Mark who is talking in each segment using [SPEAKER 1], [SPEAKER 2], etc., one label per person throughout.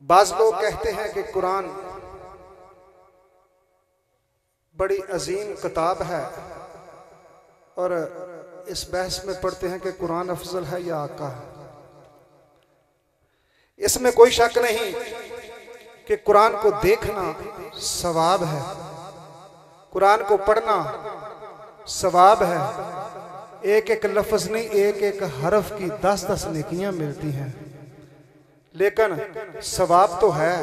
[SPEAKER 1] बाज लोग कहते हैं कि कुरान बड़ी अजीम किताब है और इस बहस में पढ़ते हैं कि कुरान अफजल है या आका है। इसमें कोई शक नहीं कि कुरान को देखना सवाब है, कुरान को पढ़ना सवाब है। एक एक लफ्ज नहीं, एक एक हरफ की 10-10 नेकियां मिलती हैं। लेकिन सवाब तो है,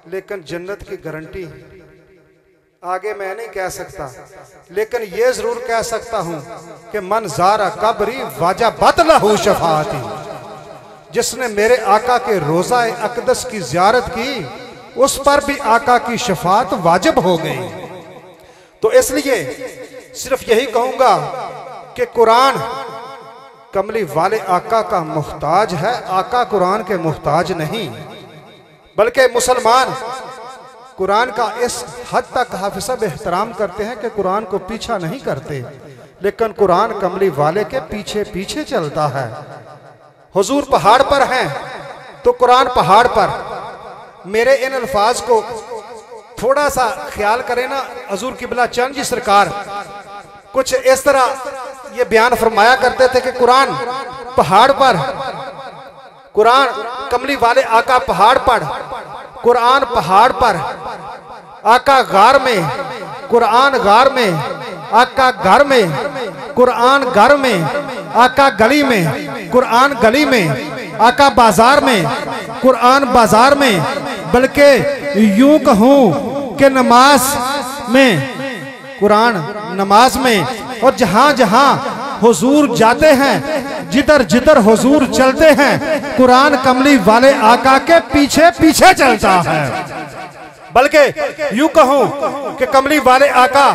[SPEAKER 1] लेकिन जन्नत की गारंटी आगे मैं नहीं कह सकता, लेकिन ये जरूर कह सकता हूं कि मन ज़ारा कब्री वाजबत लहू शफाअती, जिसने मेरे आका के रोज़ा अक़दस की ज़ियारत की उस पर भी आका की शफाअत वाजिब हो गई। तो इसलिए सिर्फ यही कहूंगा कि कुरान कमली वाले आका का मुख्ताज है, आका कुरान के मुख्ताज नहीं। बल्कि मुसलमान कुरान का इस हद तक हाफिज़ एहतराम करते हैं कि कुरान को पीछा नहीं करते, लेकिन कुरान कमली वाले के पीछे पीछे चलता है। हुजूर पहाड़ पर हैं तो कुरान पहाड़ पर। मेरे इन अल्फाज को थोड़ा सा ख्याल करें ना, हुजूर किबला चंद जी सरकार कुछ इस तरह ये बयान फरमाया करते थे कि कुरान पहाड़ पर, कुरान कमली वाले आका पहाड़ पर, कुरान पहाड़ पर, आका गार में, कुरान गार में, आका घर में, कुरान घर में, आका गली में, कुरान गली में, आका बाजार में, कुरान बाजार में। बल्कि यूं कहूं कि नमाज में, कुरान नमाज में। और जहां जहां हुजूर जाते हैं, जिधर जिधर हुजूर चलते हैं, कुरान कमली वाले आका के पीछे पीछे चलता है। बल्कि यूं कहूं कि कमली वाले आका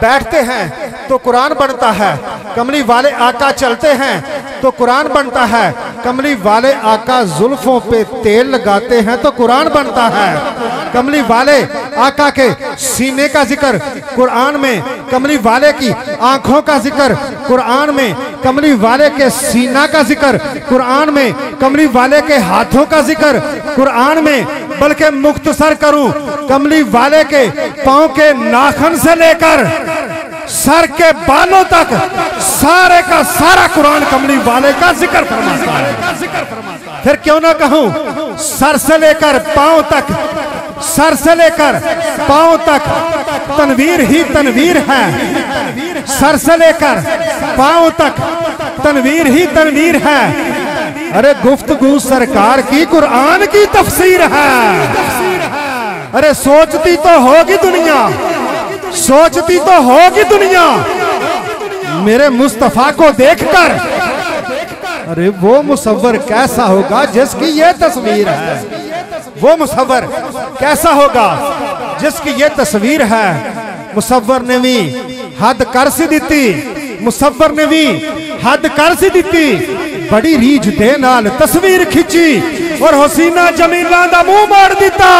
[SPEAKER 1] बैठते हैं तो कुरान बनता है, कमली वाले आका चलते हैं तो कुरान बनता है, कमली वाले आका जुल्फों पे तेल लगाते हैं तो कुरान बनता है, कमली वाले आका के सीने का जिक्र कुरान में, कमली वाले की आंखों का जिक्र कुरान में, कमली वाले के सीना का जिक्र कुरान में, कमली वाले के हाथों का जिक्र कुरान में। बल्कि मुख्तसर करूं, कमली वाले के पांव के नाखून से लेकर सर के बालों तक सारे का सारा कुरान कमली वाले का जिक्र फरमाता है। फिर क्यों ना कहूं, सर से लेकर पांव तक, सर से लेकर पांव तक तनवीर ही तनवीर है, सर से लेकर पांव तक तनवीर ही तनवीर है। अरे गुफ्तगू सरकार की कुरान की तफसीर है। अरे सोचती तो होगी दुनिया, सोचती तो होगी दुनिया मेरे मुस्तफा को देखकर, अरे वो मुसव्वर कैसा होगा जिसकी ये तस्वीर है, वो मुसव्वर कैसा होगा जिसकी ये तस्वीर है। मुसव्वर ने भी हद कर सी दी, मुसव्वर ने भी हद कर सी दी। बड़ी रीझ दे नाल तस्वीर खिंची और हुसीना जमीला दा मुंह मार दिता,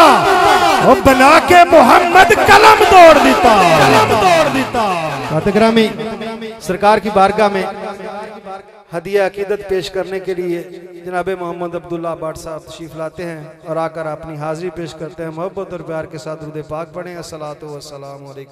[SPEAKER 1] और बना के मुहम्मद कलम तोड़ दिता। ग्रामी सरकार की बारगाह में हदिया अकीदत पेश करने के लिए जनाब मोहम्मद अब्दुल्ला बाट साहब तशरीफ लाते हैं और आकर अपनी हाजिरी पेश करते हैं। मोहब्बत और प्यार के साथ दुरूद पाक पढ़ें। अस्सलातु वस्सलामु अलैकुम।